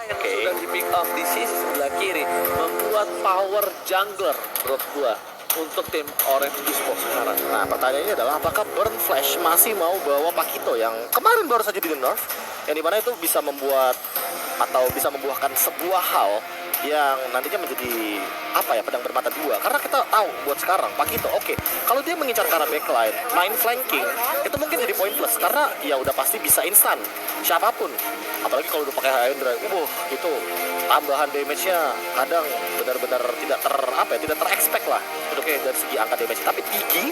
Oke. Sudah di pick up di sisi sebelah kiri, membuat power jungler menurut gua untuk tim Orange Esports sekarang. Nah, pertanyaannya adalah apakah Burn Flash masih mau bawa Pakito yang kemarin baru saja di nerf, yang dimana itu bisa membuat atau bisa membuahkan sebuah hal yang nantinya menjadi apa ya, pedang bermata dua. Karena kita tahu buat sekarang Pakito oke, kalau dia mengincar ke arah backline, main flanking itu mungkin jadi poin plus karena ya udah pasti bisa instan siapapun. Apalagi kalau udah pakai High Drive, itu tambahan damage-nya kadang benar-benar tidak ter-expect lah untuk dari segi angka damage. Tapi Digi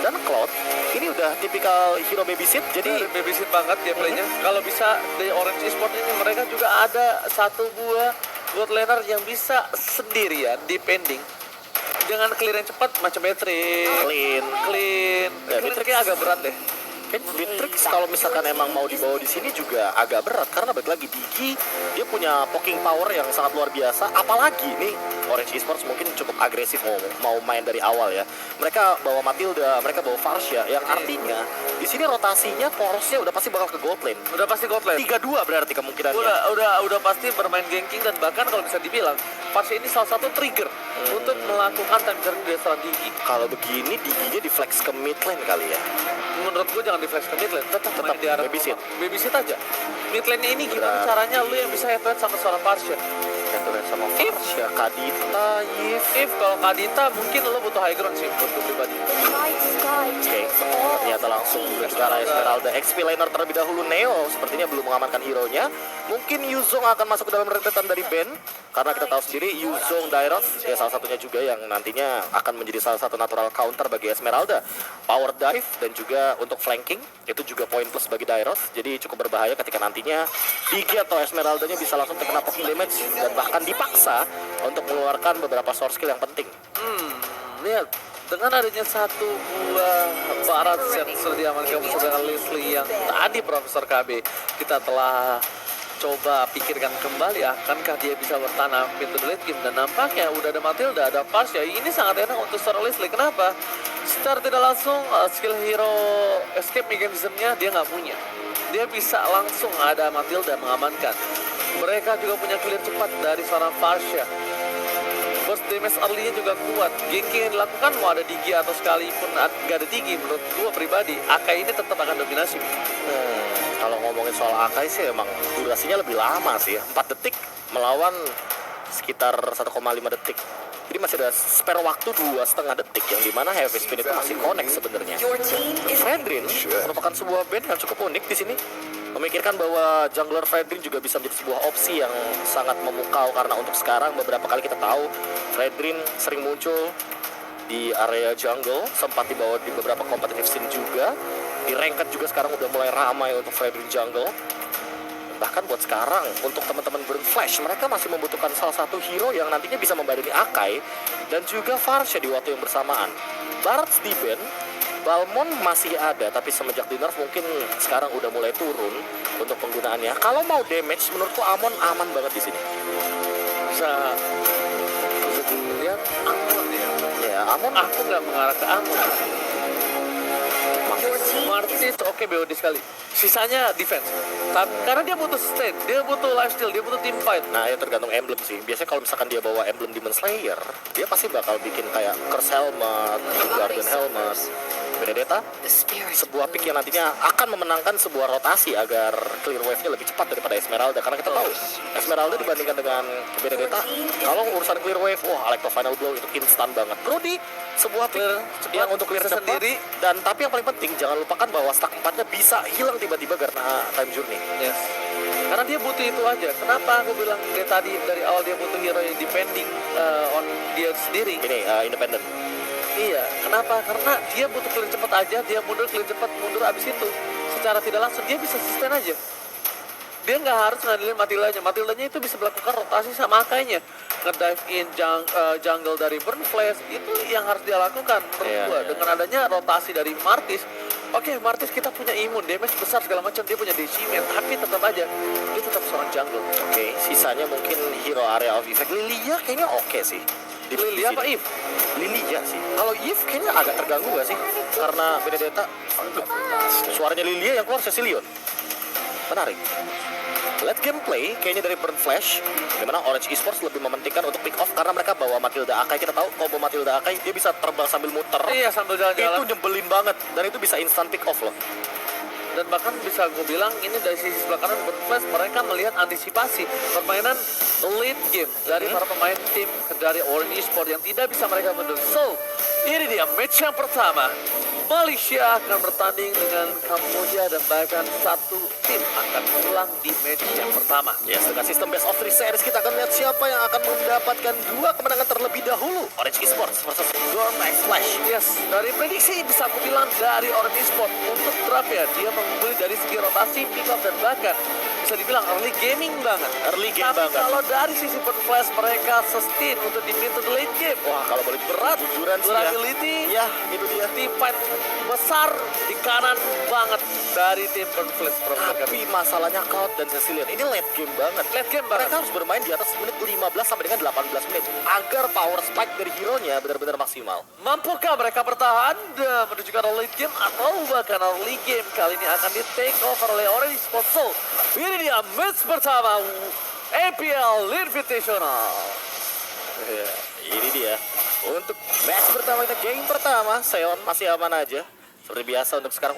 dan Cloud ini udah tipikal hero babysit, jadi babysit banget gameplaynya. Kalau bisa di Orange Esports ini mereka juga ada satu buah bot laner yang bisa sendirian depending dengan clear yang cepat macam Matrix, clean. Ya, Matrixnya agak berat deh. Matrix kalau misalkan emang mau dibawa di sini juga agak berat karena balik lagi Digi dia punya poking power yang sangat luar biasa. Apalagi nih Orange Esports mungkin cukup agresif mau main dari awal ya. Mereka bawa Matilda, mereka bawa Farsha yang artinya di sini rotasinya porosnya udah pasti bakal ke gold lane. Udah pasti gold lane. 3-2 berarti kemungkinannya. Udah pasti bermain ganking dan bahkan kalau bisa dibilang Farsha ini salah satu trigger untuk melakukan time journey dari seorang Digi. Kalau begini Diginya di flex ke mid lane kali ya. Menurut gue jangan di flash ke mid lane, tetap main di arah babysit aja. Mid lane ini gimana caranya lu yang bisa head to head sama seorang Farsha? Head to head sama Farsha, Kadita, If kalau Kadita mungkin lu butuh high ground sih untuk pribadi. Oke, ternyata langsung ke arah Esmeralda. XP laner terlebih dahulu Neo sepertinya belum mengamankan hero-nya. Mungkin Yuzong akan masuk ke dalam rentetan dari Ben karena kita tahu sendiri Yuzong Dairos ya salah satunya juga yang nantinya akan menjadi salah satu natural counter bagi Esmeralda. Power dive dan juga untuk flanking itu juga poin plus bagi Dairos. Jadi cukup berbahaya ketika nantinya Digi atau Esmeraldanya bisa langsung terkena poking damage dan bahkan dipaksa untuk mengeluarkan beberapa source skill yang penting. Lihat dengan adanya satu buah barat yang sudah diamankan bersama Leslie yang tadi Profesor KB kita telah coba pikirkan kembali akankah dia bisa bertahan into the late game, dan nampaknya udah ada Matilda, ada Farsha. Ini sangat enak untuk seorang Leslie. Kenapa? Secara tidak langsung skill hero escape mechanism-nya dia nggak punya. Dia bisa langsung ada Matilda mengamankan. Mereka juga punya clear cepat dari seorang Farsha. Burst damage early-nya juga kuat. Ganking yang dilakukan mau ada Digi atau sekalipun gak ada Digi, menurut gua pribadi Akai ini tetap akan dominasi. Kalau ngomongin soal Akai sih emang durasinya lebih lama sih, 4 detik melawan sekitar 1,5 detik. Jadi masih ada spare waktu 2,5 detik yang dimana Heavy Spin itu masih connect sebenarnya. Fredrin merupakan sebuah band yang cukup unik di sini. Memikirkan bahwa jungler Fredrin juga bisa menjadi sebuah opsi yang sangat memukau karena untuk sekarang beberapa kali kita tahu Fredrin sering muncul di area jungle, sempat dibawa di beberapa competitive scene juga. Di ranked juga sekarang udah mulai ramai untuk Fredrin jungle. Bahkan buat sekarang untuk teman-teman Burn Flash mereka masih membutuhkan salah satu hero yang nantinya bisa membadani Akai dan juga Farsha di waktu yang bersamaan. Barats di ban, Balmond masih ada, tapi semenjak di nerf mungkin sekarang udah mulai turun untuk penggunaannya. Kalau mau damage, menurutku Amon aman banget di sini. Bisa dilihat Amon ya. Ya, Amon aku nggak mengarah ke Amon. Martis oke BOD sekali. Sisanya defense. Karena dia butuh sustain, dia butuh lifesteal, dia butuh team fight. Nah, ya tergantung emblem sih. Biasanya kalau misalkan dia bawa emblem Demon Slayer, dia pasti bakal bikin kayak Curse Helmet, Guardian Helmet, Benedetta, sebuah pick yang nantinya akan memenangkan sebuah rotasi agar clear wave-nya lebih cepat daripada Esmeralda. Karena kita tahu Esmeralda dibandingkan dengan Benedetta, kalau urusan clear wave, Electro Final Blow itu instan banget. Brody, sebuah pick yang untuk clear sendiri. Dan tapi yang paling penting, jangan lupakan bahwa stack 4-nya bisa hilang tiba-tiba karena time journey. Yes. Karena dia butuh itu aja. Kenapa aku bilang dari awal dia butuh hero yang depending on dia sendiri. Ini independent. Iya, kenapa? Karena dia butuh clear cepat aja, dia clear cepat, mundur abis itu. Secara tidak langsung dia bisa sustain aja. Dia nggak harus ngandelin Matildanya. Matildanya itu bisa melakukan rotasi sama Akainya. Nge-dive in jungle dari Burn Flash, itu yang harus dia lakukan menurut gua. Dengan adanya rotasi dari Martis, oke, Martis kita punya imun, damage besar segala macam, dia punya decimen, tapi tetap aja dia tetap seorang jungle. Oke, sisanya mungkin hero area of effect. Lilia kayaknya oke sih. Lily apa Eve? Lily ya sih. Kalau Eve kayaknya agak terganggu gak sih? Karena Benedetta, suaranya Lilia yang keluar Cecilion. Menarik. Let game play kayaknya dari Burn Flash, dimana Orange Esports lebih mementingkan untuk pick off karena mereka bawa Matilda Akai. Kita tahu combo Matilda Akai dia bisa terbang sambil muter. Iya, sambil jalan-jalan. Itu nyebelin banget dan itu bisa instant pick off loh. Dan bahkan bisa gue bilang ini dari sisi sebelah kanan Burn mereka melihat antisipasi permainan late game dari para pemain tim dari Orange Esports yang tidak bisa mereka bendung. So, ini dia match yang pertama. Malaysia akan bertanding dengan Kamboja dan bahkan satu tim akan pulang di match yang pertama. Yes, dengan sistem best of 3 series kita akan lihat siapa yang akan mendapatkan 2 kemenangan terlebih dahulu. Orange Esports versus Gormax Flash. Yes, dari prediksi bisa aku bilang dari Orange Esports untuk draft ya, dia mengungguli dari segi rotasi, pick up dan bahkan bisa dibilang early gaming banget. Early game Tapi banget. kalau dari sisi Burn Flash mereka sustain untuk di mid to the late game. Wah, kalau boleh Berat, jujuran sih ya. durability, Ya, itu dia. di fight besar di kanan banget dari tim Burn Flash. Tapi masalahnya Cloud dan Cecilion ini late game banget. Late game banget. Mereka harus bermain di atas menit 15 sampai dengan 18 menit agar power spike dari hero-nya benar-benar maksimal. Mampukah mereka bertahan dan menuju ke late game atau bahkan early game kali ini akan di take over oleh Orange Esports. So, ini dia match pertama APL Invitational. Ya, ini dia. Untuk match pertama kita, game pertama, Seon masih aman aja. Seperti biasa untuk sekarang.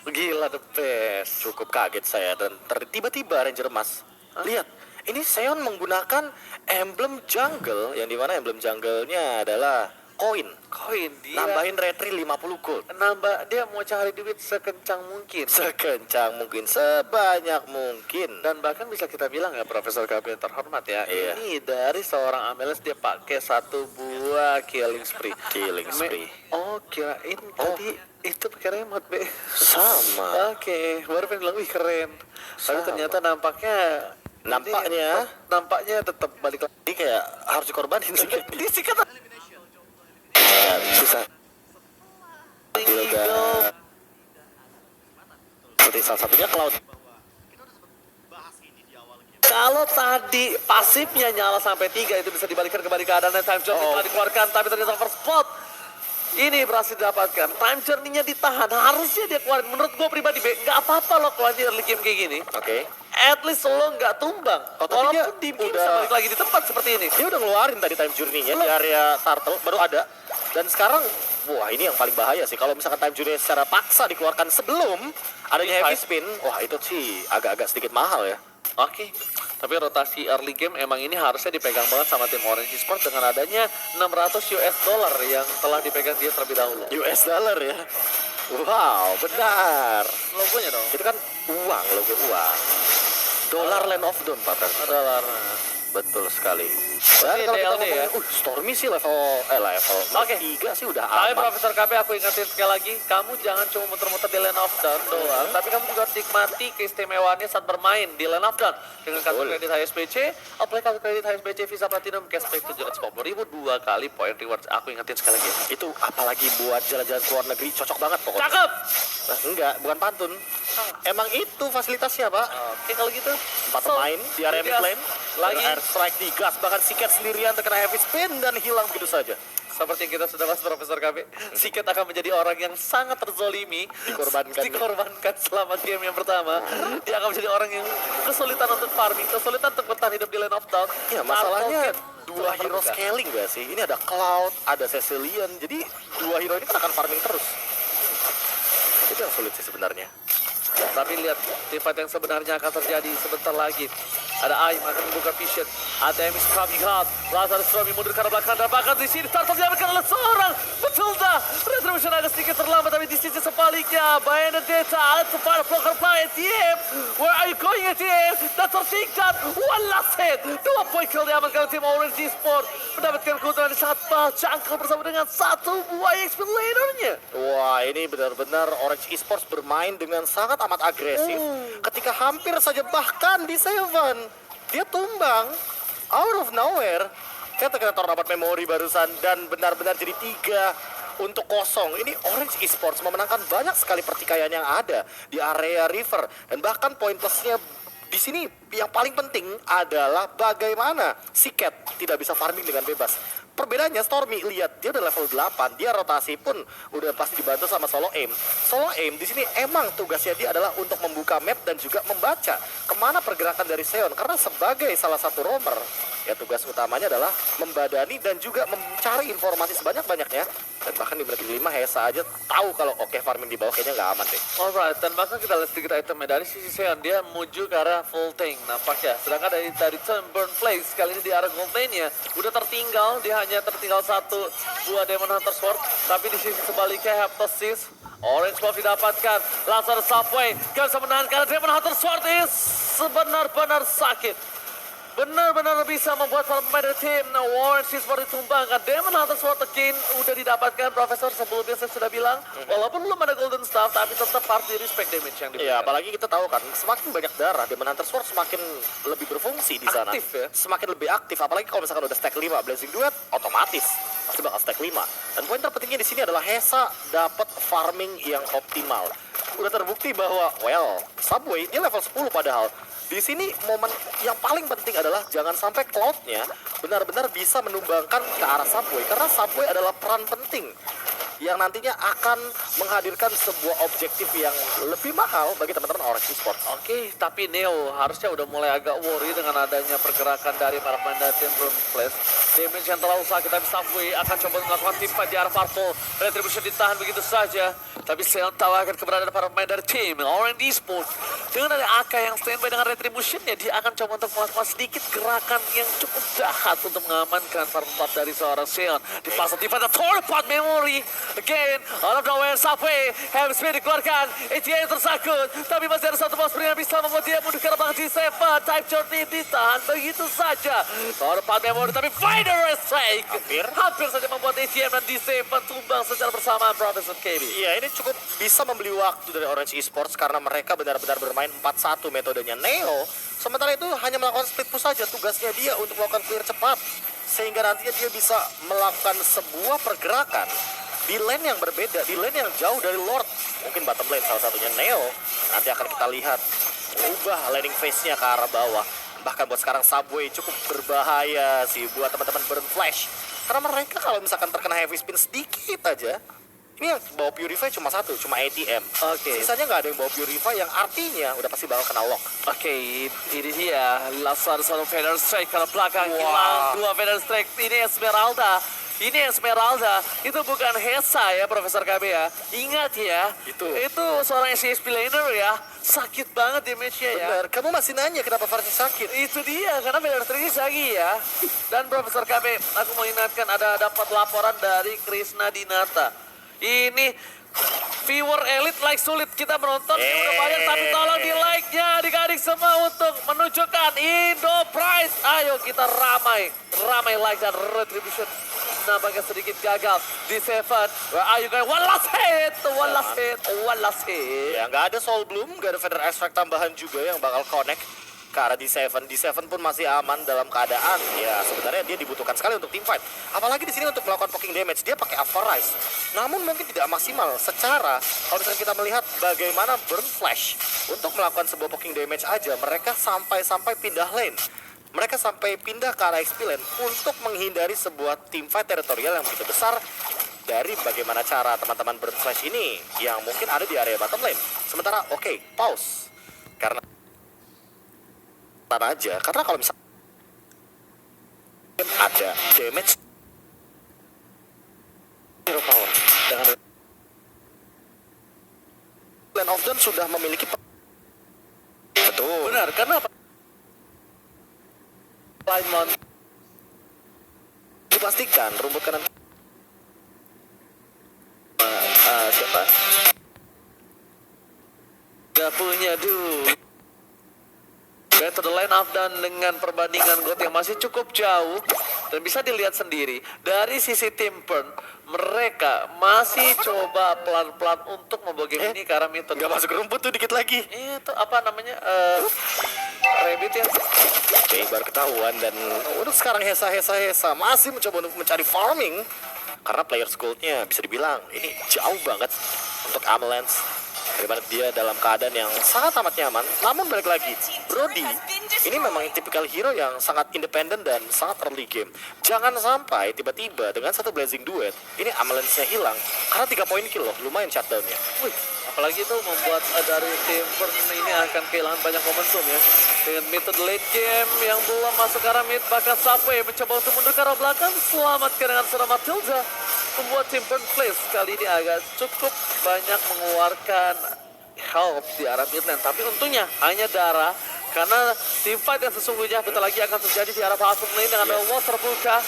Gila, the best. Cukup kaget saya dan tiba-tiba Ranger Emas. Lihat, ini Seon menggunakan emblem jungle yang dimana emblem jungle-nya adalah koin. Koin dia Nambahin retri 50 gold. dia mau cari duit sekencang mungkin. Sekencang mungkin, sebanyak mungkin. Dan bahkan bisa kita bilang ya Profesor KB yang terhormat ya, Iya. ini dari seorang Amelis dia pakai 1 buah killing spree. Killing spree. Oh, kirain tadi itu pakai remote, Be. Sama. Oke, baru pengen bilang, wih keren. Tapi Sama. ternyata nampaknya tetap balik lagi. Ini kayak harus dikorbanin sih. Disikat. Ya, susah. Matilda. Seperti salah satunya Cloud. Kalau tadi pasifnya nyala sampai 3 itu bisa dibalikkan kembali keadaannya. Time journey telah dikeluarkan tapi ternyata first spot ini berhasil didapatkan. Time journey-nya ditahan, harusnya dia keluarin. Menurut gue pribadi, nggak apa-apa lo keluar di early game kayak gini. Oke. At least lo nggak tumbang. Tapi Walaupun dia tim bisa udah- balik lagi di tempat seperti ini. Dia udah ngeluarin tadi time journey-nya di area turtle, baru ada. Dan sekarang, wah ini yang paling bahaya sih. Kalau misalkan time journey secara paksa dikeluarkan sebelum adanya heavy spin, wah itu sih agak-agak sedikit mahal ya. Oke, tapi rotasi early game emang ini harusnya dipegang banget sama tim Orange Esports dengan adanya 600 US dollar yang telah dipegang dia terlebih dahulu. US dollar ya. Wow, benar. Logonya dong. Itu kan uang, logo uang. Dolar Land of Dawn, Pak. Adalah Betul sekali. Dan Ini kalau kita DLD ya? ngomongin, Stormy sih level Oke. 3 sih udah Tapi aman. Profesor KB aku ingetin sekali lagi, kamu jangan cuma muter-muter di Land of Dawn doang, tapi kamu juga harus nikmati keistimewaannya saat bermain di Land of Dawn dengan kartu Betul. kredit HSBC, apply kartu kredit HSBC Visa Platinum cashback 750.000 2 kali poin rewards. Aku ingetin sekali lagi. Itu apalagi buat jalan-jalan ke luar negeri cocok banget pokoknya. Cakep. Nah, enggak, bukan pantun. Emang itu fasilitasnya, Pak. Oke kalau gitu. 4 pemain di area mid lane, Lagi. air strike digas, bahkan Siket sendirian terkena heavy spin dan hilang begitu saja. Seperti yang kita sudah bahas Profesor KB, Siket akan menjadi orang yang sangat terzolimi, dikorbankan selama game yang pertama. Dia akan menjadi orang yang kesulitan untuk farming, kesulitan untuk bertahan hidup di Land of Dawn. Ya, masalahnya Target dua hero terbuka. scaling gak sih? Ini ada Cloud, ada Cecilion, jadi dua hero ini kan akan farming terus. Itu yang sulit sih sebenarnya. Tapi lihat, tim fight yang sebenarnya akan terjadi sebentar lagi. Ada Aim akan membuka vision. ATM is coming out. Lazarus Stormy mundur ke arah belakang dan bahkan di sini turtle diambilkan oleh seorang Matilda. Retribution agak sedikit terlambat tapi di sisi sebaliknya Benedetta. Let's find a blocker by ATM. Where are you going ATM? Dan tersingkat. One last hit. 2 poin kill diamankan tim Orange Esports. Mendapatkan keuntungan yang sangat jangkau bersama dengan 1 buah XP lanernya. Wah, ini benar-benar Orange Esports bermain dengan sangat amat agresif. Ketika hampir saja bahkan di Seven, dia tumbang out of nowhere. Kita terkena tornado memori barusan dan benar-benar jadi 3-0. Ini Orange Esports memenangkan banyak sekali pertikaian yang ada di area river dan bahkan poin plusnya di sini yang paling penting adalah bagaimana Siket tidak bisa farming dengan bebas. Perbedaannya Stormy, lihat dia udah level 8, dia rotasi pun udah pasti dibantu sama Solo Aim. Solo Aim di sini emang tugasnya dia adalah untuk membuka map dan juga membaca kemana pergerakan dari Seon, karena sebagai salah satu roamer ya tugas utamanya adalah membadani dan juga mencari informasi sebanyak-banyaknya. Dan bahkan di menit 5 Hesa aja tahu kalau oke, farming di bawah kayaknya nggak aman deh. Alright, dan bahkan kita lihat sedikit itemnya dari sisi Seon, dia menuju ke arah full tank nampaknya. Sedangkan dari turn burn place kali ini di arah gold lane-nya udah tertinggal, dia hanya tertinggal satu buah Demon Hunter Sword. Tapi di sisi sebaliknya Heptosis, Orange Buff didapatkan, langsung Subway gak bisa menahan karena Demon Hunter Sword is benar-benar sakit. Benar-benar bisa membuat para pemain dari tim Warren seperti tumbangkan. Demon Hunter Sword again udah didapatkan. Profesor sebelumnya saya sudah bilang, walaupun belum ada Golden Staff, tapi tetap harus di respect damage yang diberikan. Ya, apalagi kita tahu kan, semakin banyak darah, Demon Hunter Sword semakin lebih berfungsi di sana. Aktif ya? Semakin lebih aktif, apalagi kalau misalkan udah stack 5 Blazing Duet, otomatis pasti bakal stack 5. Dan poin terpentingnya di sini adalah Hesa dapat farming yang optimal. Udah terbukti bahwa, Subway dia level 10 padahal. Di sini momen yang paling penting adalah jangan sampai Cloud-nya benar-benar bisa menumbangkan ke arah Subway, karena Subway adalah peran penting yang nantinya akan menghadirkan sebuah objektif yang lebih mahal bagi teman-teman Orange Esports. Oke, tapi Neo harusnya udah mulai agak worry dengan adanya pergerakan dari para pemain dari tim Burn Place. Damage yang terlalu sakit, tapi Subway akan coba melakukan team fight di arah Purple. Retribution ditahan begitu saja. Tapi Seon tahu akan keberadaan para pemain dari tim Orange Esports. Dengan ada Aka yang standby dengan Retribution-nya, dia akan coba untuk melakukan sedikit gerakan yang cukup jahat untuk mengamankan farm part dari seorang Seon. Dipasang team fight, Torpad Memory. Again, out of nowhere, Subway, Heavy Speed dikeluarkan, ATA tersangkut, tapi masih ada satu boss yang bisa membuat dia mundur ke arah belakang G7, Type Journey ditahan begitu saja. Torpad Memory, tapi Finder Strike hampir saja membuat ATM dan D7 tumbang secara bersamaan Profesor KB. Iya, ini cukup bisa membeli waktu dari Orange Esports karena mereka benar-benar bermain 4-1 metodenya Neo. Sementara itu hanya melakukan split push saja, tugasnya dia untuk melakukan clear cepat. Sehingga nantinya dia bisa melakukan sebuah pergerakan di lane yang berbeda, di lane yang jauh dari Lord. Mungkin bottom lane salah satunya Neo. Nanti akan kita lihat ubah landing phase-nya ke arah bawah. Bahkan buat sekarang Subway cukup berbahaya sih buat teman-teman Burn Flash. Karena mereka kalau misalkan terkena heavy spin sedikit aja, ini yang bawa Purify cuma satu, cuma ATM. Oke. Sisanya nggak ada yang bawa Purify, yang artinya udah pasti bakal kena lock. Oke, ini dia langsung satu Feather Strike ke belakang, Wow. hilang dua Feather Strike. Ini Esmeralda. Ini Esmeralda, itu bukan Hesa ya Profesor KB ya. Ingat ya, itu seorang SCSP laner ya. Sakit banget damage-nya ya. Bener, kamu masih nanya kenapa Farsi sakit? Itu dia, karena Feather Strike lagi ya. Dan Profesor KB, aku mau ingatkan ada dapat laporan dari Krishna Dinata. Ini viewer elite like sulit kita menonton, ini udah banyak tapi tolong di like-nya adik-adik semua untuk menunjukkan Indo Pride. Ayo kita ramai like dan retribution. Nampaknya sedikit gagal di Seven. Where are you guys? One last hit. Ya nggak ada Soul Bloom, nggak ada Feather Extract tambahan juga yang bakal connect ke arah D7. D7 pun masih aman dalam keadaan ya sebenarnya dia dibutuhkan sekali untuk team fight. Apalagi di sini untuk melakukan poking damage dia pakai Avarice. Namun mungkin tidak maksimal secara kalau misalnya kita melihat bagaimana Burn Flash untuk melakukan sebuah poking damage aja mereka sampai pindah lane. Mereka sampai pindah ke arah XP lane untuk menghindari sebuah team fight teritorial yang begitu besar dari bagaimana cara teman-teman Burn Flash ini yang mungkin ada di area bottom lane. Sementara pause karena aja karena kalau misalnya ada damage hero power dengan Land of Dawn sudah memiliki betul Benar, karena apa? Limon dipastikan rumput kanan siapa gak punya Better the line up dan dengan perbandingan GOAT yang masih cukup jauh dan bisa dilihat sendiri dari sisi tim Burn mereka masih coba pelan-pelan untuk membawa game ini ke arah mid. nggak masuk rumput tuh dikit lagi Itu apa namanya rabbit ya. oke baru ketahuan dan untuk sekarang Hesa masih mencoba untuk mencari farming karena player goldnya bisa dibilang ini jauh banget untuk Avalanche. Bagaimana dia dalam keadaan yang sangat amat nyaman. Namun balik lagi, Brody Ini memang tipikal hero yang sangat independen dan sangat early game. Jangan sampai tiba-tiba dengan satu Blazing Duet, ini Amalance'nya hilang. Karena 3 poin kill loh, lumayan shutdownnya. Wih, apalagi itu membuat dari tim Burn ini akan kehilangan banyak momentum ya. Dengan mid late game yang belum masuk ke arah mid, bahkan Subway mencoba untuk mundur ke arah belakang, selamatkan dengan seorang Matilda. Membuat tim Burn Place kali ini agak cukup banyak mengeluarkan help di arah mid lane. Tapi untungnya hanya darah, karena team fight yang sesungguhnya bentar lagi akan terjadi di arah bottom lane dengan wall terbuka.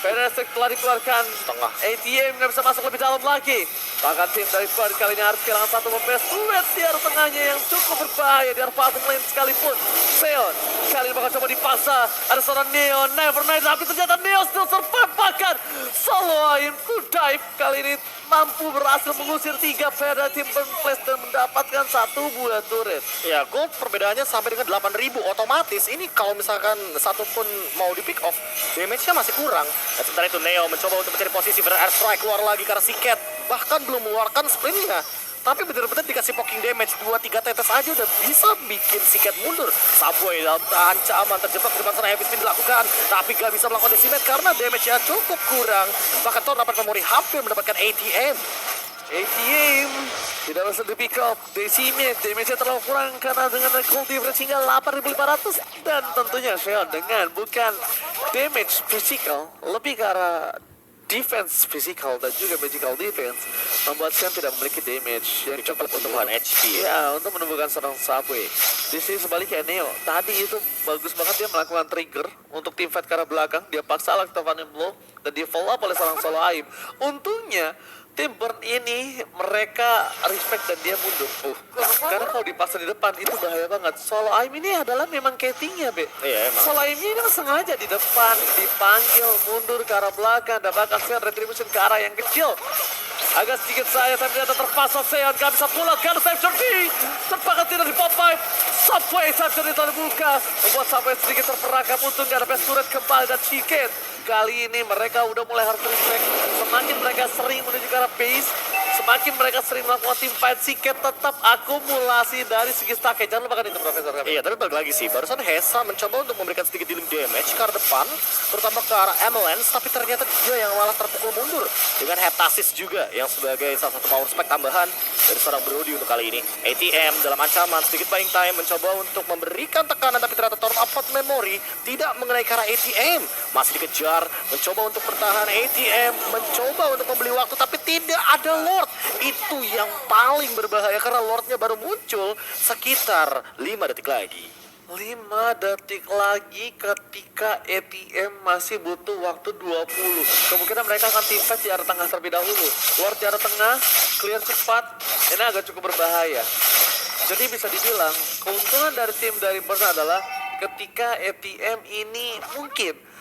Fnatic telah dikeluarkan, Tengah. ATM nggak bisa masuk lebih dalam lagi. Bahkan tim dari Burn kali ini harus kehilangan satu best duet di arah tengahnya yang cukup berbahaya di arah bottom lane sekalipun. Seon kali ini bakal coba dipaksa. Ada seorang Neo, Never Night, tapi ternyata Neo still survive. Bahkan solo Aim full dive kali ini mampu berhasil mengusir 3 player dari tim Burn Place dan mendapatkan 1 buah turret. Ya, gold perbedaannya sampai dengan 8.000 otomatis. Ini kalau misalkan satu pun mau di pick off, damage-nya masih kurang. Dan sementara itu Neo mencoba untuk mencari posisi airstrike keluar lagi karena Siket bahkan belum mengeluarkan sprintnya. Tapi benar-benar dikasih poking damage 2-3 tetes aja udah bisa bikin Siket mundur. Subway dalam ancaman terjebak di depan sana, heavy spin dilakukan, tapi gak bisa melakukan decimate karena damage-nya cukup kurang. Bahkan Thor dapat memori hampir mendapatkan ATM. ATM tidak bisa di pick up. Decimate, damage-nya terlalu kurang karena dengan cold difference hingga 8.500. Dan tentunya Seon dengan bukan damage physical, lebih ke arah defense physical dan juga magical defense, membuat Seon tidak memiliki damage yang cukup untuk Pertumbuhan HP. ya, untuk menumbuhkan serang Subway. Di sini sebaliknya Neo, tadi itu bagus banget dia melakukan trigger untuk tim fight ke arah belakang. Dia paksa Electrofanium Blow dan di follow up oleh seorang solo Aim. Untungnya tim Burn ini mereka respect dan dia mundur. Karena kalau dipaksa di depan itu bahaya banget. Solo Aim ini adalah memang catingnya, Be. Iya, emang. Solo Aim ini kan sengaja di depan, dipanggil mundur ke arah belakang dan bahkan Seon retribution ke arah yang kecil. Agak sedikit saya tapi ternyata terpaksa Seon gak bisa pulang karena save journey. Terpakat tidak di pop pipe. Subway save journey terbuka. Membuat Subway sedikit terperangkap, untung gak ada best turret kembali dan Chicken. Kali ini mereka udah mulai harus reflect. Semakin mereka sering menuju ke arah base, semakin mereka sering melakukan team fight, Siket tetap akumulasi dari segi stack. Jangan lupakan itu, Profesor. Iya, tapi balik lagi sih, barusan Hesa mencoba untuk memberikan sedikit dealing damage ke arah depan, terutama ke arah Amalanche, tapi ternyata dia yang malah terpukul mundur dengan Heptasis juga yang sebagai salah satu power spec tambahan dari seorang Brody untuk kali ini. ATM dalam ancaman, sedikit buying time, mencoba untuk memberikan tekanan, tapi ternyata Torn Apart Memory tidak mengenai ke arah ATM. Masih dikejar, mencoba untuk bertahan ATM, mencoba untuk membeli waktu, tapi tidak ada Lord. Itu yang paling berbahaya karena Lordnya baru muncul sekitar 5 detik lagi. 5 detik lagi ketika ATM masih butuh waktu 20. Kemungkinan mereka akan team fight di arah tengah terlebih dahulu. Lord di arah tengah, clear cepat, ini agak cukup berbahaya. Jadi bisa dibilang, keuntungan dari tim dari Burn adalah ketika ATM ini mungkin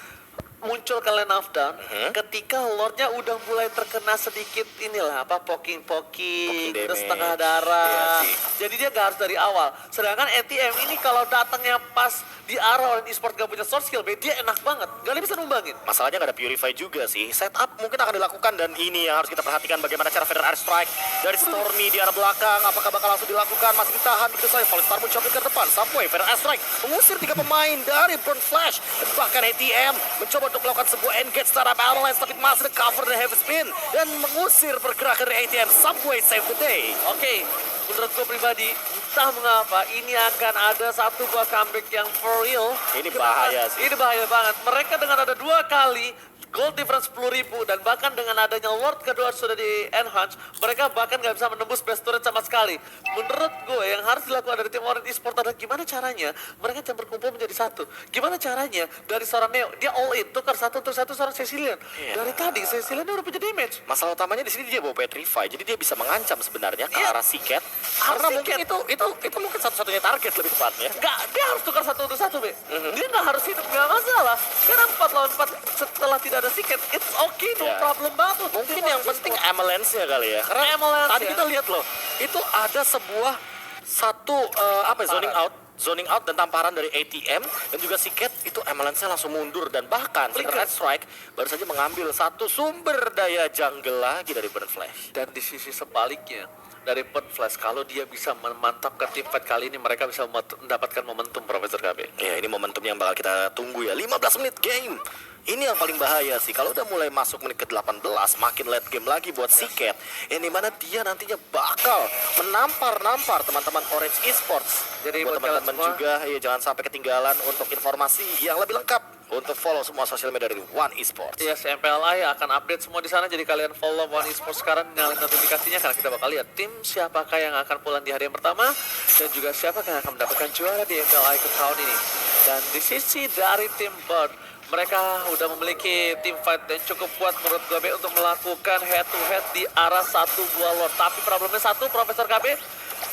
muncul ke lane of down, ketika Lordnya udah mulai terkena sedikit inilah poking damage. terus setengah darah. Iya sih. Jadi dia gak harus dari awal. Sedangkan ATM ini kalau datangnya pas di arah orang e-sport gak punya source skill, dia enak banget. Gak bisa numbangin. Masalahnya nggak ada Purify juga sih. Setup mungkin akan dilakukan dan ini yang harus kita perhatikan bagaimana cara Feather Airstrike dari Stormy di arah belakang. Apakah bakal langsung dilakukan? Masih ditahan begitu saja. Polystar mencoba ke depan. Subway, Feather Airstrike mengusir 3 pemain dari Burn Flash. Dan bahkan ATM mencoba untuk melakukan sebuah engage terhadap Avalanche, tapi masih di cover dan heavy spin dan mengusir pergerakan dari ATM. Subway save the day. Oke, menurut gue pribadi, entah mengapa ini akan ada satu buah comeback yang for real. Ini bahaya sih. Ini bahaya banget. Mereka dengan ada 2 kali gold difference 10.000 dan bahkan dengan adanya Lord kedua sudah di enhance, mereka bahkan nggak bisa menembus best turret sama sekali. Menurut gue yang harus dilakukan dari tim Orange Esports adalah gimana caranya mereka bisa berkumpul menjadi satu. Gimana caranya dari seorang Neo dia all in tukar satu untuk satu seorang Cecilian. Iya. Dari tadi Cecilian udah punya damage. Masalah utamanya di sini dia bawa Petrify, jadi dia bisa mengancam sebenarnya ke Iya. arah Siket. Karena Siket. mungkin itu mungkin satu-satunya target lebih tepatnya. Nggak, dia harus tukar satu untuk satu, Be. Dia nggak harus hidup, nggak masalah. Karena 4 lawan 4 setelah tidak ada Siket, it's okay, no Ya. problem banget. Mungkin yang penting Amalanche-nya kali ya. Karena Amalanche tadi ya. kita lihat loh, itu ada sebuah zoning out dan tamparan dari ATM dan juga Siket itu Amalanche-nya langsung mundur dan bahkan Flicker. Red Strike baru saja mengambil satu sumber daya jungle lagi dari Burn Flash. Dan di sisi sebaliknya, dari Burn Flash. Kalau dia bisa memantapkan tim fight kali ini, mereka bisa mendapatkan momentum, Profesor KB. Ya, ini momentum yang bakal kita tunggu ya. 15 menit game. Ini yang paling bahaya sih. Kalau udah mulai masuk menit ke-18, makin late game lagi buat Siket. Yang dimana dia nantinya bakal menampar teman-teman Orange Esports. Jadi buat buat kalian teman-teman semua, juga, ya jangan sampai ketinggalan untuk informasi yang lebih lengkap. Untuk follow semua sosial media dari One Esports. yes, MPLI akan update semua di sana. Jadi kalian follow One Esports sekarang, nyalain notifikasinya karena kita bakal lihat tim siapakah yang akan pulang di hari yang pertama dan juga siapakah yang akan mendapatkan juara di MPLI ke tahun ini. Dan di sisi dari tim Bird, mereka udah memiliki tim fight yang cukup kuat menurut KB untuk melakukan head to head di arah satu buah Lord. Tapi problemnya satu, Profesor KB,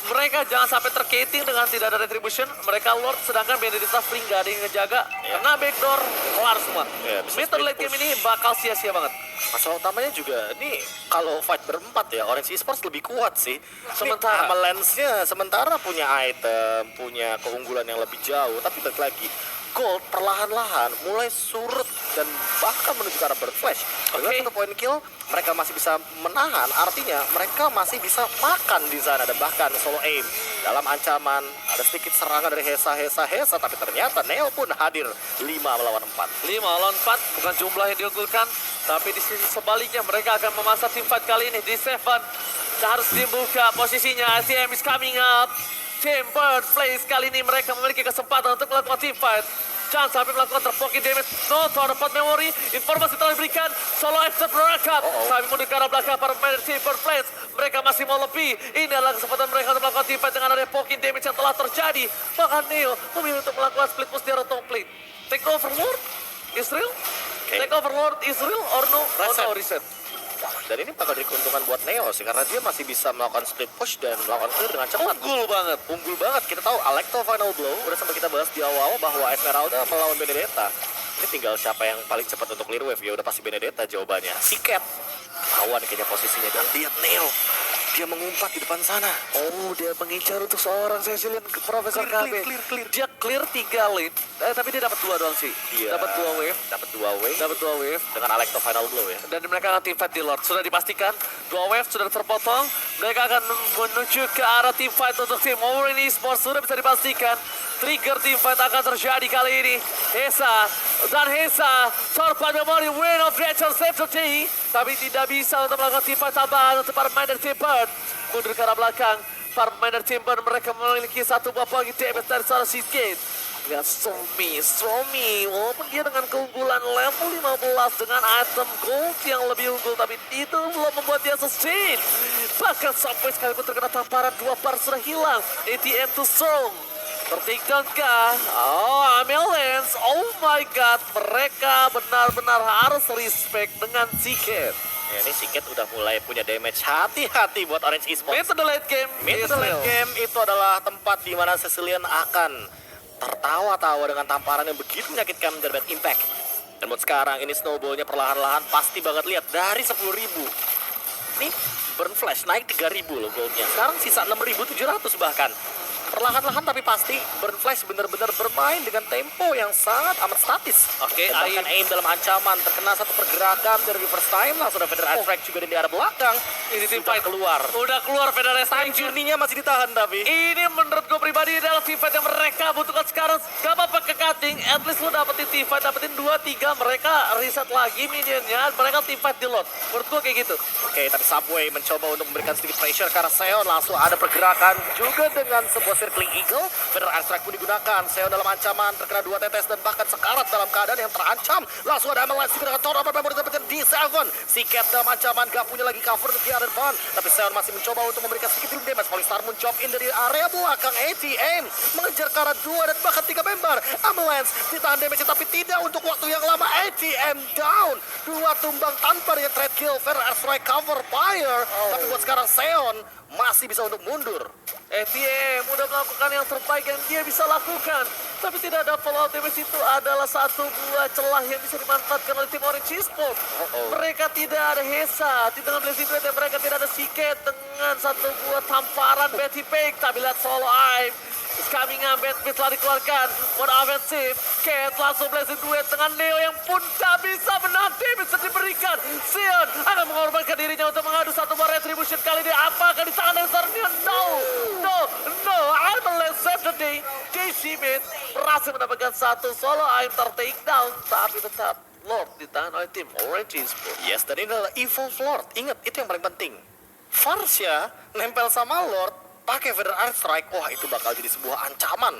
mereka jangan sampai terketing dengan tidak ada retribution. Mereka Lord, sedangkan Benedetta Spring gak ada yang ngejaga. Kena backdoor, kelar semua. Bisa Mid split late game push. ini bakal sia-sia banget. Masalah utamanya juga, nih kalau fight berempat ya, Orange Esports lebih kuat sih. Sementara- Avalanche-nya sementara punya item, punya keunggulan yang lebih jauh. Tapi balik lagi, Gold perlahan-lahan mulai surut dan bahkan menuju ke arah Bird Flash. Dengan satu point kill, mereka masih bisa menahan. Artinya mereka masih bisa makan di sana dan bahkan solo aim. Dalam ancaman, ada sedikit serangan dari Hesa, tapi ternyata Neo pun hadir 5 melawan 4. 5 lawan 4 bukan jumlah yang diunggulkan, tapi di sisi sebaliknya mereka akan memasang tim fight kali ini di 7. Harus dibuka posisinya. ITM is coming up. Tim Bird Flash kali ini mereka memiliki kesempatan untuk melakukan team fight. Jangan sampai melakukan terpoking damage. No dapat memory. Informasi telah diberikan. Solo exit berangkat. Kami mundur ke arah belakang para pemain Tim Bird Flash. Mereka masih mau lebih. Ini adalah kesempatan mereka untuk melakukan team fight dengan ada poking damage yang telah terjadi. Bahkan Neo memilih untuk melakukan split push di arah top lane. Take over Lord Israel? Take over Lord Israel or no? Reset. Oh no, reset. Dan ini bakal jadi keuntungan buat Neo sih, karena dia masih bisa melakukan split push dan melakukan clear dengan cepat. Unggul banget. Kita tahu Alecto Final Blow, udah sempat kita bahas di awal bahwa Esmeralda melawan Benedetta. Ini tinggal siapa yang paling cepat untuk clear wave, ya udah pasti Benedetta jawabannya. Siket awan kayaknya posisinya, dan lihat Neo, dia mengumpat di depan sana. Oh, dia mengincar untuk seorang Cecilian ke Profesor KB. Clear. Dia clear 3 lane, tapi dia dapat 2 doang sih. Dia Dapat 2 wave, dapat 2 wave dapat 2 wave. dengan Alecto Final Blow ya. Dan mereka akan team fight di Lord. Sudah dipastikan 2 wave sudah terpotong. Mereka akan menuju ke arah team fight untuk tim Orange Esports. Sudah bisa dipastikan trigger team fight akan terjadi kali ini. Hesa Torpad Memory win of Rachel safety, tapi tidak bisa untuk melakukan team fight tambahan untuk para pemain dari tim Bird. Mundur ke arah belakang, para pemain dari tim Bird mereka memiliki satu buah poin damage dari seorang Siket. Lihat Somi, walaupun dia dengan keunggulan level 15 dengan item gold yang lebih unggul, tapi itu belum membuat dia sustain. Bahkan sampai sekalipun terkena tamparan 2 bar sudah hilang. ATM to Song. Tertakedown kah? Oh, Amelance. Oh my god, mereka benar-benar harus respect dengan Siket. Ya, ini Siket udah mulai punya damage. Hati-hati buat Orange Esports. Mid to the late game. Mid to late game itu adalah tempat di mana Cecilian akan tertawa-tawa dengan tamparan yang begitu menyakitkan dari Bad Impact. Dan buat sekarang ini snowballnya perlahan-lahan pasti banget, lihat dari 10.000. Nih Burn Flash naik 3.000 loh goldnya. Sekarang sisa 6.700 bahkan. Perlahan-lahan tapi pasti Burn Flash benar-benar bermain dengan tempo yang sangat amat statis. Oke, Dan bahkan aim dalam ancaman, terkena satu pergerakan dari first time langsung ada Feather Attract juga di arah belakang. Ini tim Sudah fight keluar. Udah keluar Federasi. Time journey-nya masih ditahan tapi. Ini menurut gue pribadi adalah team fight yang mereka butuhkan sekarang. Gak apa-apa ke cutting, at least lu dapetin team fight, dapetin 2-3, mereka reset lagi minionnya, mereka team fight di lot. Menurut gue kayak gitu. Oke, tapi Subway mencoba untuk memberikan sedikit pressure karena Seon langsung ada pergerakan juga dengan sebuah circling eagle. Feather Attract pun digunakan. Seon dalam ancaman, terkena 2 tetes dan bahkan sekarat dalam keadaan yang terancam. Langsung ada Amelance digunakan Tor apa memori dapatkan di 7. Siket dalam ancaman, gak punya lagi cover di area depan. Tapi Seon masih mencoba untuk memberikan sedikit room damage. Polystar pun chop in dari area belakang. ATM mengejar ke arah 2 dan bahkan 3 member. Amelance ditahan damage tapi tidak untuk waktu yang lama. ATM down. 2 tumbang tanpa dia trade kill. Feather Attract cover fire. Tapi buat sekarang Seon masih bisa untuk mundur. ATM udah melakukan yang terbaik yang dia bisa lakukan. Tapi tidak ada follow out damage, itu adalah satu buah celah yang bisa dimanfaatkan oleh tim Orange Esports. Mereka tidak ada Hesa, dengan blessing rate mereka tidak ada Siket dengan satu buah tamparan Betty Pig. Tapi lihat solo aim. Coming up, Bad telah dikeluarkan. One offensive. Cat langsung blazing duet dengan Neo yang pun tak bisa menanti, bisa diberikan. Sion akan mengorbankan dirinya untuk mengadu satu bar retribution kali ini. Apakah di tangan dasar Neo? No, I will save the day. JC Mid berhasil mendapatkan satu solo aim takedown, tapi tetap Lord di tangan oleh tim Orange Esports. Yes, dan ini adalah Evolve Lord. Ingat, itu yang paling penting. Varsha nempel sama Lord, pakai Feather Art Strike. Wah, itu bakal jadi sebuah ancaman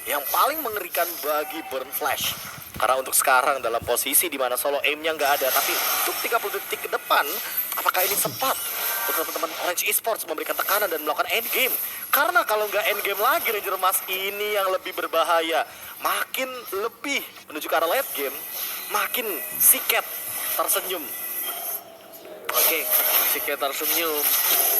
yang paling mengerikan bagi Burn Flash. Karena untuk sekarang dalam posisi di mana solo aimnya nggak ada, tapi untuk 30 detik ke depan, apakah ini sempat untuk teman-teman Orange Esports memberikan tekanan dan melakukan endgame? Karena kalau nggak endgame lagi Ranger Emas, ini yang lebih berbahaya. Makin lebih menuju ke arah late game, makin si Cat tersenyum. Oke, si Cat tersenyum.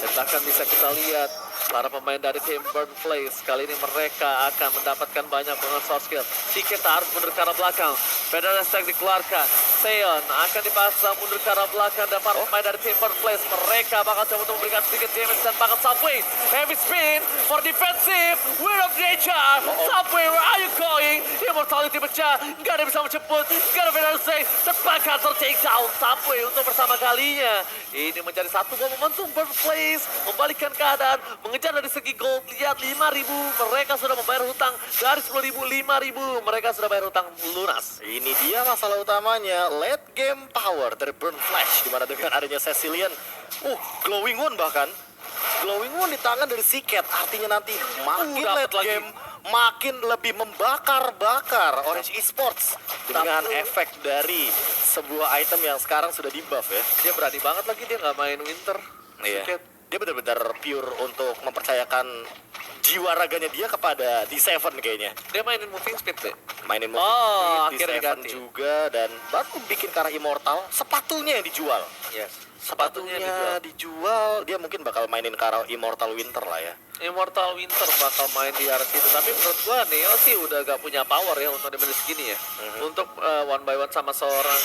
Dan bahkan bisa kita lihat para pemain dari tim Burn Flash kali ini mereka akan mendapatkan banyak bonus soft skill. Si Cat harus mundur ke arah belakang. Federal Stack dikeluarkan. Seon akan dipaksa mundur ke arah belakang dan para pemain dari tim Burn Flash mereka bakal coba untuk memberikan sedikit damage dan bakal Subway. Heavy spin for defensive. Will of nature. Subway, where are you going? Immortality pecah. Gak ada yang bisa menjemput. Gak ada Federal Stack. Terpakat take down Subway untuk pertama kalinya. Ini menjadi satu gol momentum Burn Flash. Membalikan keadaan. Mengejar dari segi gold. Lihat 5.000. Mereka sudah membayar hutang dari 10.000, 5.000. Mereka sudah bayar hutang lunas. Ini dia masalah utamanya, late game power dari Burn Flash, dimana dengan adanya Cecilian, glowing wound bahkan, glowing wound di tangan dari si Cat, artinya nanti makin late lagi. game, makin lebih membakar-bakar Orange Esports dengan efek dari sebuah item yang sekarang sudah di buff ya. Dia berani banget lagi, dia nggak main Winter. Iya. Cat. Dia benar-benar pure untuk mempercayakan jiwa raganya dia kepada D7 kayaknya. Dia mainin moving speed deh. Mainin Oh, di akhirnya D7 ganti. juga, dan baru bikin ke arah Immortal, sepatunya yang dijual. Yes. Sepatunya dijual, dia mungkin bakal mainin ke arah Immortal Winter lah ya. Immortal Winter bakal main di arah situ. Tapi menurut gua Neo sih udah gak punya power ya untuk dimana segini ya. Untuk one by one sama seorang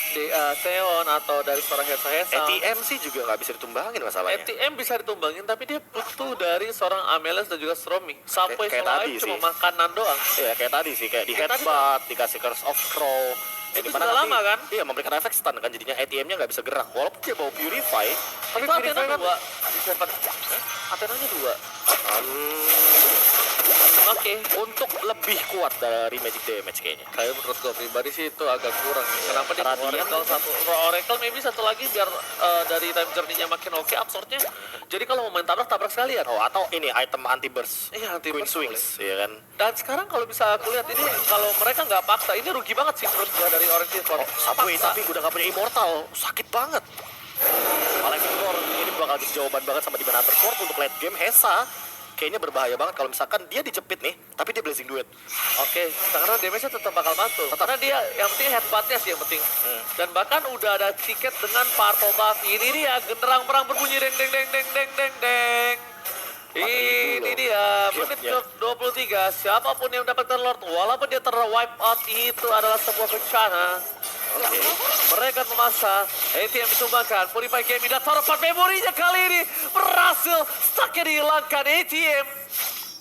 Seon atau dari seorang Hesa-Hesa. ATM sih juga nggak bisa ditumbangin masalahnya. ATM bisa ditumbangin, tapi dia butuh dari seorang Amelis dan juga Stromy. Sampai Kayak solo tadi aim cuma sih. makanan doang. Iya kayak tadi sih, kayak di Kayak tadi headbutt, dikasih Curse of Crow. Itu dimana juga nanti- lama, kan? Iya, memberikan efek stun kan, jadinya ATM-nya nggak bisa gerak. Walaupun dia bawa Purify, tapi Itu Purify Athena kan 2 di Seven. Athena-nya 2. Oke. untuk lebih kuat dari magic damage kayaknya. Kayak menurut gue pribadi sih itu agak kurang. Kenapa dia Radiant Oracle satu? Oracle maybe satu lagi biar dari time journey-nya makin oke absorb-nya. Jadi kalau mau main tabrak sekalian. Oh, atau ini item anti burst. Iya, anti Queen burst Swings, ya kan? Dan sekarang kalau bisa aku lihat ini kalau mereka nggak paksa, ini rugi banget sih menurut gua dari Orange Esports. Subway Paksa. tapi udah gak punya Immortal, sakit banget. Alex Victor ini bakal jadi jawaban banget sama Demon Hunter Sword untuk late game. Hesa kayaknya berbahaya banget kalau misalkan dia dijepit nih, tapi dia blazing duet. Oke, karena damage-nya tetap bakal mantul. Karena dia yang penting headbutt-nya sih yang penting. Dan bahkan udah ada tiket dengan Purple Buff. Ini dia genderang perang berbunyi deng deng deng deng deng deng deng. Ini dia menit Gamenya. 23. Siapapun yang mendapatkan Lord, walaupun dia ter-wipe out, itu adalah sebuah bencana. Mereka memaksa ATM ditumbangkan. Purify Gaming dan taruh part memorinya kali ini berhasil. Stucknya dihilangkan ATM.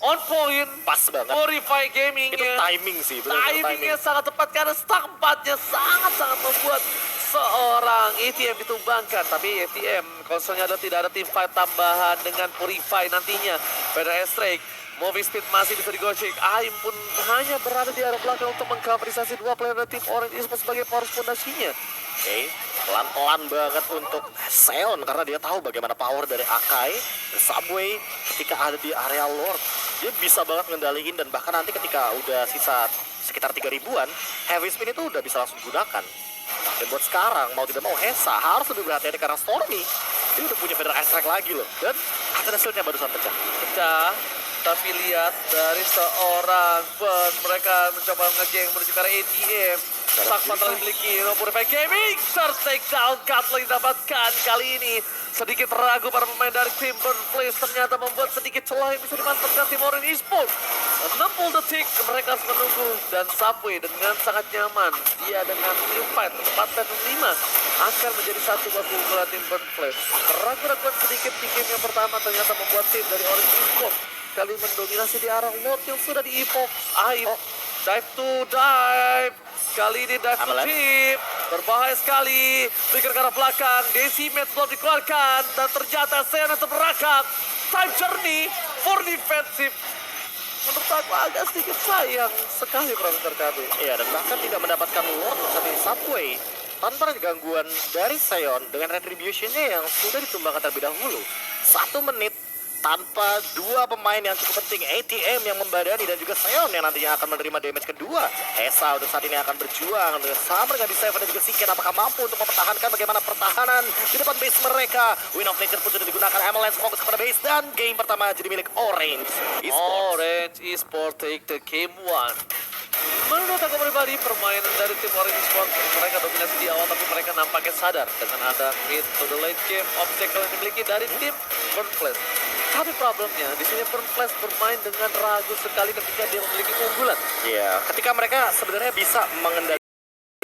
On point. Pas banget. Purify Gaming Itu timing sih, benar-benar timingnya sangat tepat karena stuck 4-nya sangat-sangat membuat seorang ATM ditumbangkan. Tapi ATM konsolnya adalah tidak ada team fight tambahan dengan Purify nantinya. Pada Strike, moving speed masih bisa digocek. Aim pun hanya berada di arah belakang untuk mengcoverisasi dua player dari tim Orange Esports sebagai power fondasinya. Oke, pelan-pelan banget untuk Seon karena dia tahu bagaimana power dari Akai, Subway ketika ada di area Lord. Dia bisa banget ngendaliin, dan bahkan nanti ketika udah sisa sekitar 3.000-an, Heavy Spin itu udah bisa langsung digunakan. Dan buat sekarang, mau tidak mau Hesa harus lebih berhati-hati karena Stormy dia udah punya Feather Strike lagi loh. Dan akhirnya shieldnya barusan pecah. Pecah. Tapi lihat dari seorang Burn, mereka mencoba ngegeng menuju ke arah ATM. Sak fatal dimiliki Purify Gaming. Take down Cutler didapatkan kali ini. Sedikit ragu para pemain dari tim Burn Flash ternyata membuat sedikit celah yang bisa dimantapkan tim Orange Esports. 60 detik mereka harus menunggu, dan Subway dengan sangat nyaman. Dia dengan team fight 4-5 akan menjadi satu buat keunggulan tim Burn Flash. Keraguan sedikit di game yang pertama ternyata membuat tim dari Orange Esports kali mendominasi di arah Lord yang sudah di-evoke. Aib Dive to dive. Kali ini dive to Avalanche. deep. Berbahaya sekali. Flicker ke arah belakang. Decimate belum dikeluarkan. Dan ternyata Seon tetap merakak. Time journey for defensive. Menurut aku agak sedikit sayang sekali Profesor KB. Iya, dan bahkan tidak mendapatkan Lord sampai Subway tanpa gangguan dari Seon dengan retribution-nya yang sudah ditumbangkan terlebih dahulu. 1 menit tanpa 2 pemain yang cukup penting, ATM yang membadani dan juga Seon yang nantinya akan menerima damage kedua. Hesa untuk saat ini akan berjuang sama dengan D7 dan juga Siken. Apakah mampu untuk mempertahankan bagaimana pertahanan di depan base mereka? Wind of Nature pun sudah digunakan, Avalanche fokus kepada base dan game pertama jadi milik Orange Esports. Orange Esports take the game 1. Menurut aku pribadi, permainan dari tim Orange Esports, mereka dominasi di awal, tapi mereka nampaknya sadar dengan ada mid to the late game obstacle yang dimiliki dari tim Burnflash. Tapi problemnya, di sini Burnflash bermain dengan ragu sekali ketika dia memiliki keunggulan. Iya, ketika mereka sebenarnya bisa mengendalikan